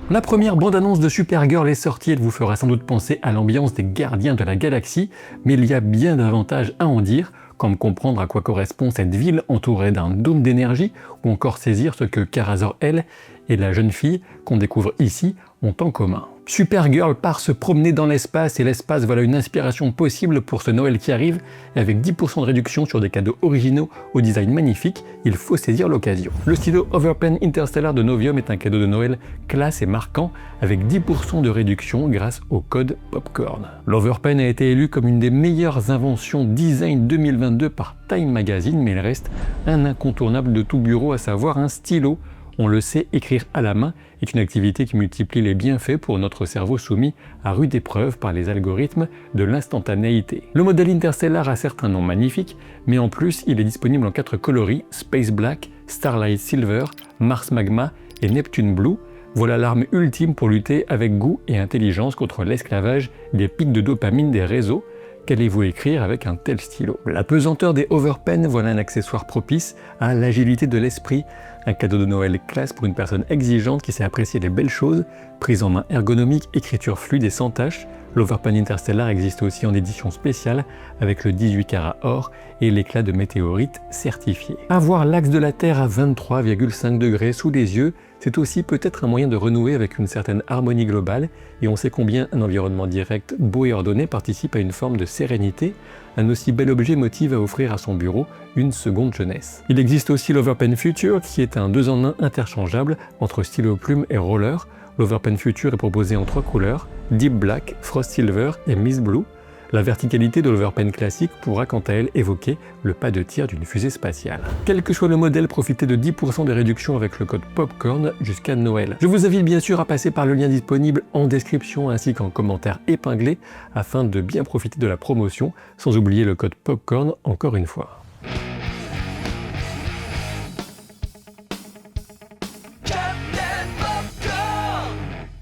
La première bande-annonce de Supergirl est sortie, elle vous fera sans doute penser à l'ambiance des Gardiens de la Galaxie, mais il y a bien davantage à en dire, comme comprendre à quoi correspond cette ville entourée d'un dôme d'énergie, ou encore saisir ce que Kara Zor-El et la jeune fille qu'on découvre ici ont en commun. Supergirl part se promener dans l'espace et l'espace voilà une inspiration possible pour ce Noël qui arrive et avec 10% de réduction sur des cadeaux originaux au design magnifique, il faut saisir l'occasion. Le stylo Overpen Interstellar de Novium est un cadeau de Noël classe et marquant avec 10% de réduction grâce au code Popcorn. L'Overpen a été élu comme une des meilleures inventions design 2022 par Time Magazine, mais il reste un incontournable de tout bureau, à savoir un stylo. On le sait, écrire à la main est une activité qui multiplie les bienfaits pour notre cerveau soumis à rude épreuve par les algorithmes de l'instantanéité. Le modèle Interstellar a certes un nom magnifique, mais en plus il est disponible en 4 coloris, Space Black, Starlight Silver, Mars Magma et Neptune Blue. Voilà l'arme ultime pour lutter avec goût et intelligence contre l'esclavage des pics de dopamine des réseaux. Qu'allez-vous écrire avec un tel stylo? La pesanteur des Overpen, voilà un accessoire propice à l'agilité de l'esprit. Un cadeau de Noël classe pour une personne exigeante qui sait apprécier les belles choses, prise en main ergonomique, écriture fluide et sans tache. L'Overpen Interstellar existe aussi en édition spéciale avec le 18 carats or et l'éclat de météorite certifié. Avoir l'axe de la Terre à 23,5 degrés sous les yeux, c'est aussi peut-être un moyen de renouer avec une certaine harmonie globale, et on sait combien un environnement direct, beau et ordonné participe à une forme de sérénité. Un aussi bel objet motive à offrir à son bureau une seconde jeunesse. Il existe aussi l'Overpen Future qui est un 2 en 1 interchangeable entre stylo plume et roller. L'Overpen Future est proposé en 3 couleurs, Deep Black, Frost Silver et Mist Blue. La verticalité de l'Overpen classique pourra quant à elle évoquer le pas de tir d'une fusée spatiale. Quel que soit le modèle, profitez de 10% de réduction avec le code Popcorn jusqu'à Noël. Je vous invite bien sûr à passer par le lien disponible en description ainsi qu'en commentaire épinglé afin de bien profiter de la promotion, sans oublier le code Popcorn encore une fois.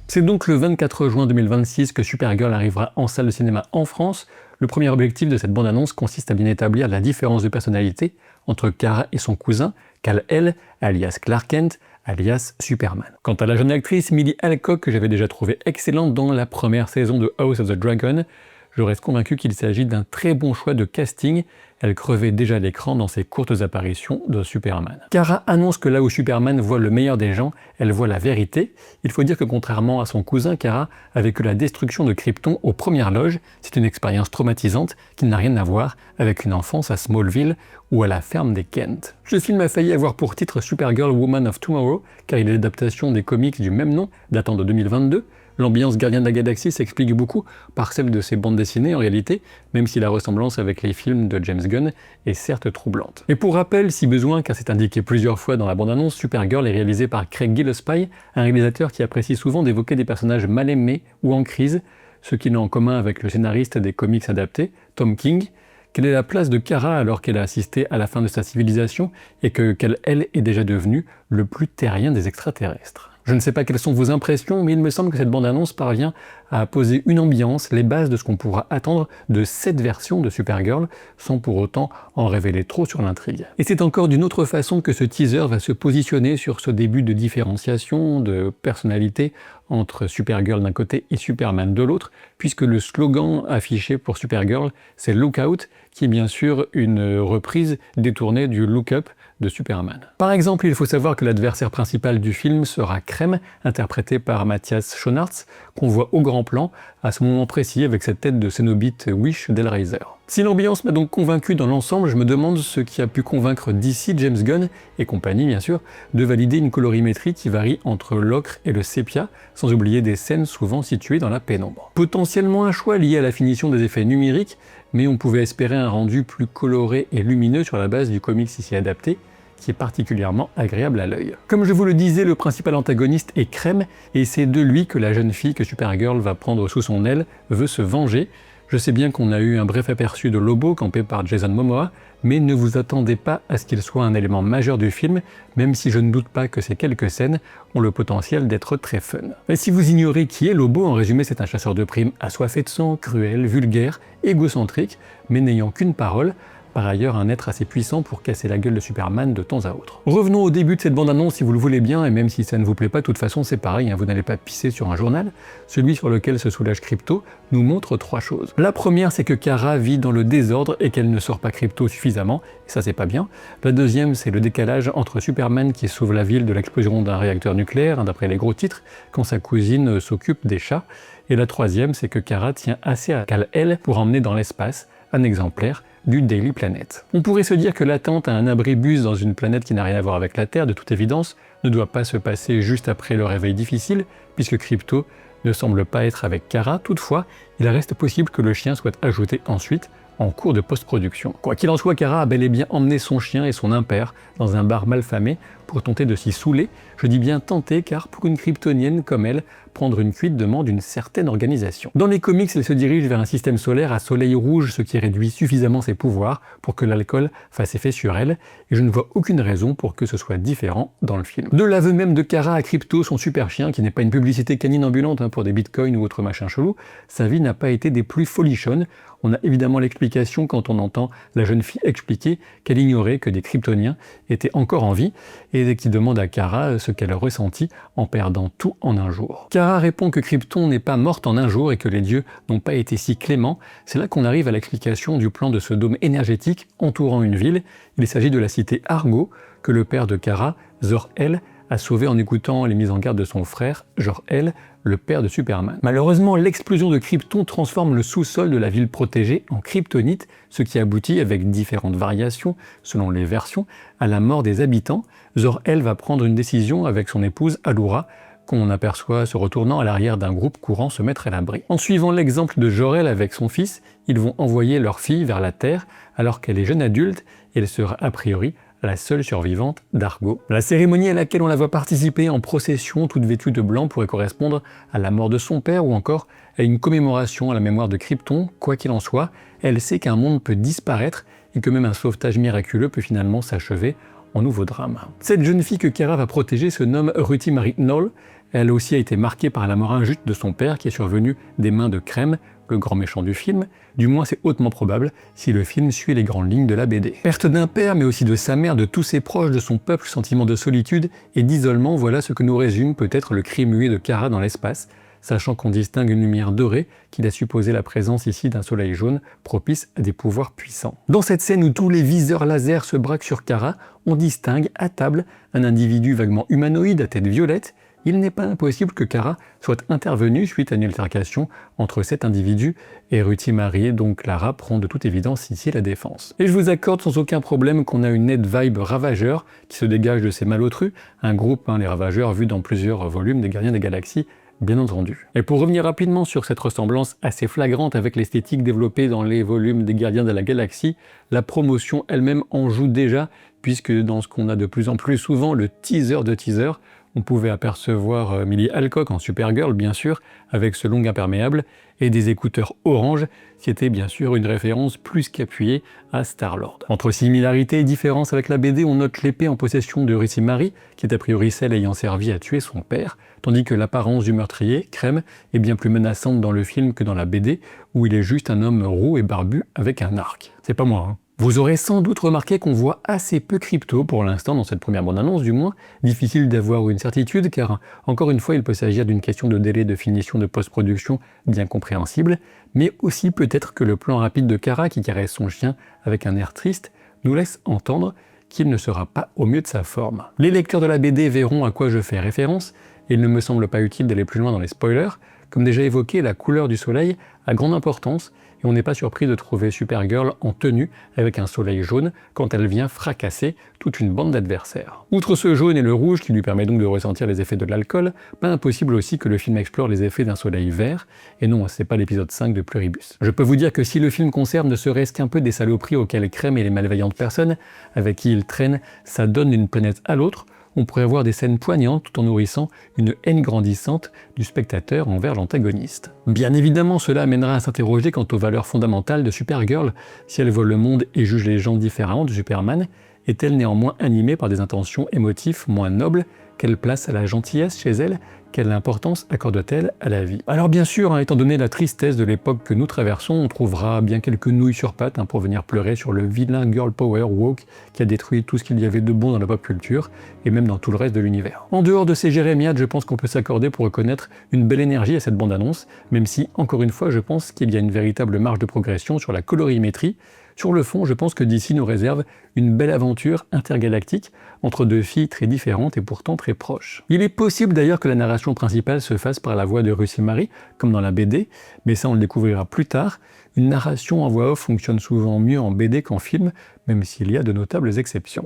C'est donc le 24 juin 2026 que Supergirl arrivera en salle de cinéma en France. Le premier objectif de cette bande-annonce consiste à bien établir la différence de personnalité entre Kara et son cousin, Kal-El, alias Clark Kent, alias Superman. Quant à la jeune actrice Millie Alcock, que j'avais déjà trouvée excellente dans la première saison de House of the Dragon, je reste convaincu qu'il s'agit d'un très bon choix de casting. Elle crevait déjà l'écran dans ses courtes apparitions de Superman. Kara annonce que là où Superman voit le meilleur des gens, elle voit la vérité. Il faut dire que contrairement à son cousin, Kara a vécu la destruction de Krypton aux premières loges. C'est une expérience traumatisante qui n'a rien à voir avec une enfance à Smallville ou à la ferme des Kent. Ce film a failli avoir pour titre Supergirl Woman of Tomorrow, car il est l'adaptation des comics du même nom, datant de 2022. L'ambiance Gardien de la Galaxie s'explique beaucoup par celle de ses bandes dessinées en réalité, même si la ressemblance avec les films de James Gunn est certes troublante. Et pour rappel, si besoin, car c'est indiqué plusieurs fois dans la bande-annonce, Supergirl est réalisée par Craig Gillespie, un réalisateur qui apprécie souvent d'évoquer des personnages mal aimés ou en crise, ce qu'il a en commun avec le scénariste des comics adaptés, Tom King. Quelle est la place de Kara alors qu'elle a assisté à la fin de sa civilisation et qu'elle est déjà devenue le plus terrien des extraterrestres? Je ne sais pas quelles sont vos impressions, mais il me semble que cette bande-annonce parvient à poser une ambiance, les bases de ce qu'on pourra attendre de cette version de Supergirl, sans pour autant en révéler trop sur l'intrigue. Et c'est encore d'une autre façon que ce teaser va se positionner sur ce début de différenciation, de personnalité entre Supergirl d'un côté et Superman de l'autre, puisque le slogan affiché pour Supergirl, c'est Look Out, qui est bien sûr une reprise détournée du Look Up de Superman. Par exemple, il faut savoir que l'adversaire principal du film sera Krem, interprété par Matthias Schoenaerts, qu'on voit au grand plan, à ce moment précis avec cette tête de Cénobite Wish d'Hellraiser. Si l'ambiance m'a donc convaincu dans l'ensemble, je me demande ce qui a pu convaincre DC, James Gunn et compagnie bien sûr, de valider une colorimétrie qui varie entre l'ocre et le sépia, sans oublier des scènes souvent situées dans la pénombre. Potentiellement un choix lié à la finition des effets numériques, mais on pouvait espérer un rendu plus coloré et lumineux sur la base du comics ici adapté, qui est particulièrement agréable à l'œil. Comme je vous le disais, le principal antagoniste est Krem, et c'est de lui que la jeune fille que Supergirl va prendre sous son aile veut se venger. Je sais bien qu'on a eu un bref aperçu de Lobo campé par Jason Momoa, mais ne vous attendez pas à ce qu'il soit un élément majeur du film, même si je ne doute pas que ces quelques scènes ont le potentiel d'être très fun. Mais si vous ignorez qui est Lobo, en résumé c'est un chasseur de primes assoiffé de sang, cruel, vulgaire, égocentrique, mais n'ayant qu'une parole, par ailleurs un être assez puissant pour casser la gueule de Superman de temps à autre. Revenons au début de cette bande-annonce si vous le voulez bien, et même si ça ne vous plaît pas, de toute façon c'est pareil, hein, vous n'allez pas pisser sur un journal. Celui sur lequel se soulage Krypto nous montre 3 choses. La première, c'est que Kara vit dans le désordre et qu'elle ne sort pas Krypto suffisamment, et ça c'est pas bien. La deuxième, c'est le décalage entre Superman qui sauve la ville de l'explosion d'un réacteur nucléaire, hein, d'après les gros titres, quand sa cousine s'occupe des chats. Et la troisième, c'est que Kara tient assez à Kal-El pour emmener dans l'espace un exemplaire du Daily Planet. On pourrait se dire que l'attente à un abribus dans une planète qui n'a rien à voir avec la Terre, de toute évidence, ne doit pas se passer juste après le réveil difficile, puisque Krypto ne semble pas être avec Kara. Toutefois, il reste possible que le chien soit ajouté ensuite, en cours de post-production. Quoi qu'il en soit, Kara a bel et bien emmené son chien et son impair dans un bar malfamé pour tenter de s'y saouler. Je dis bien tenter, car pour une kryptonienne comme elle, prendre une cuite demande une certaine organisation. Dans les comics, elle se dirige vers un système solaire à soleil rouge, ce qui réduit suffisamment ses pouvoirs pour que l'alcool fasse effet sur elle, et je ne vois aucune raison pour que ce soit différent dans le film. De l'aveu même de Kara à Krypto, son super chien, qui n'est pas une publicité canine ambulante pour des bitcoins ou autre machin chelou, sa vie n'a pas été des plus folichonnes. On a évidemment l'explication quand on entend la jeune fille expliquer qu'elle ignorait que des Kryptoniens étaient encore en vie et qui demande à Kara ce qu'elle ressentit en perdant tout en un jour. Kara répond que Krypton n'est pas morte en un jour et que les dieux n'ont pas été si cléments. C'est là qu'on arrive à l'explication du plan de ce dôme énergétique entourant une ville. Il s'agit de la cité Argo que le père de Kara, Zor-El, a sauvé en écoutant les mises en garde de son frère, Jor-El, le père de Superman. Malheureusement, l'explosion de Krypton transforme le sous-sol de la ville protégée en kryptonite, ce qui aboutit, avec différentes variations selon les versions, à la mort des habitants. Zor-El va prendre une décision avec son épouse Allura, qu'on aperçoit se retournant à l'arrière d'un groupe courant se mettre à l'abri. En suivant l'exemple de Jor-El avec son fils, ils vont envoyer leur fille vers la Terre alors qu'elle est jeune adulte et elle sera a priori la seule survivante d'Argo. La cérémonie à laquelle on la voit participer en procession, toute vêtue de blanc, pourrait correspondre à la mort de son père ou encore à une commémoration à la mémoire de Krypton. Quoi qu'il en soit, elle sait qu'un monde peut disparaître et que même un sauvetage miraculeux peut finalement s'achever en nouveau drame. Cette jeune fille que Kara va protéger se nomme Ruthie Marie Knoll. Elle aussi a été marquée par la mort injuste de son père qui est survenue des mains de Crème, le grand méchant du film. Du moins c'est hautement probable si le film suit les grandes lignes de la BD. Perte d'un père mais aussi de sa mère, de tous ses proches, de son peuple, sentiment de solitude et d'isolement, voilà ce que nous résume peut-être le cri muet de Kara dans l'espace, sachant qu'on distingue une lumière dorée qui laisse supposer la présence ici d'un soleil jaune propice à des pouvoirs puissants. Dans cette scène où tous les viseurs laser se braquent sur Kara, on distingue à table un individu vaguement humanoïde à tête violette. Il n'est pas impossible que Kara soit intervenue suite à une altercation entre cet individu et Ruthie Marie, donc Lara prend de toute évidence ici la défense. Et je vous accorde sans aucun problème qu'on a une nette vibe Ravageur qui se dégage de ces malotrus, un groupe, les Ravageurs, vu dans plusieurs volumes des Gardiens des Galaxies, bien entendu. Et pour revenir rapidement sur cette ressemblance assez flagrante avec l'esthétique développée dans les volumes des Gardiens de la Galaxie, la promotion elle-même en joue déjà, puisque dans ce qu'on a de plus en plus souvent, le teaser de teaser, on pouvait apercevoir Millie Alcock en Supergirl, bien sûr, avec ce long imperméable, et des écouteurs orange, qui était bien sûr une référence plus qu'appuyée à Star-Lord. Entre similarités et différences avec la BD, on note l'épée en possession de Ruthie Marie, qui est a priori celle ayant servi à tuer son père, tandis que l'apparence du meurtrier, Crème, est bien plus menaçante dans le film que dans la BD, où il est juste un homme roux et barbu avec un arc. C'est pas moi, hein. Vous aurez sans doute remarqué qu'on voit assez peu Krypto pour l'instant dans cette première bande-annonce du moins. Difficile d'avoir une certitude car encore une fois il peut s'agir d'une question de délai de finition de post-production bien compréhensible, mais aussi peut-être que le plan rapide de Kara qui caresse son chien avec un air triste nous laisse entendre qu'il ne sera pas au mieux de sa forme. Les lecteurs de la BD verront à quoi je fais référence, et il ne me semble pas utile d'aller plus loin dans les spoilers. Comme déjà évoqué, la couleur du soleil a grande importance, et on n'est pas surpris de trouver Supergirl en tenue avec un soleil jaune quand elle vient fracasser toute une bande d'adversaires. Outre ce jaune et le rouge qui lui permet donc de ressentir les effets de l'alcool, pas impossible aussi que le film explore les effets d'un soleil vert, et non, c'est pas l'épisode 5 de Pluribus. Je peux vous dire que si le film conserve ne serait-ce qu'un peu des saloperies auxquelles Crème et les malveillantes personnes avec qui il traîne, ça donne d'une planète à l'autre, on pourrait voir des scènes poignantes tout en nourrissant une haine grandissante du spectateur envers l'antagoniste. Bien évidemment, cela amènera à s'interroger quant aux valeurs fondamentales de Supergirl. Si elle voit le monde et juge les gens différents de Superman, est-elle néanmoins animée par des intentions émotives moins nobles Quelle place a la gentillesse chez elle? Quelle importance accorde-t-elle à la vie? Alors bien sûr, étant donné la tristesse de l'époque que nous traversons, on trouvera bien quelques nouilles sur pattes pour venir pleurer sur le vilain girl power woke qui a détruit tout ce qu'il y avait de bon dans la pop culture, et même dans tout le reste de l'univers. En dehors de ces jérémiades, je pense qu'on peut s'accorder pour reconnaître une belle énergie à cette bande-annonce, même si, encore une fois, je pense qu'il y a une véritable marge de progression sur la colorimétrie. Sur le fond, je pense que DC nous réserve une belle aventure intergalactique entre deux filles très différentes et pourtant très proches. Il est possible d'ailleurs que la narration principale se fasse par la voix de Russell Marie, comme dans la BD, mais ça on le découvrira plus tard. Une narration en voix off fonctionne souvent mieux en BD qu'en film, même s'il y a de notables exceptions.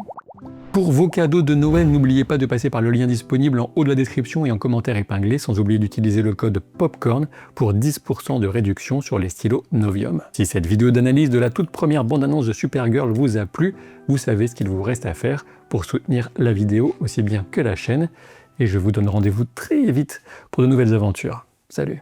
Pour vos cadeaux de Noël, n'oubliez pas de passer par le lien disponible en haut de la description et en commentaire épinglé, sans oublier d'utiliser le code POPCORN pour 10% de réduction sur les stylos Novium. Si cette vidéo d'analyse de la toute première bande-annonce de Supergirl vous a plu, vous savez ce qu'il vous reste à faire pour soutenir la vidéo aussi bien que la chaîne, et je vous donne rendez-vous très vite pour de nouvelles aventures. Salut!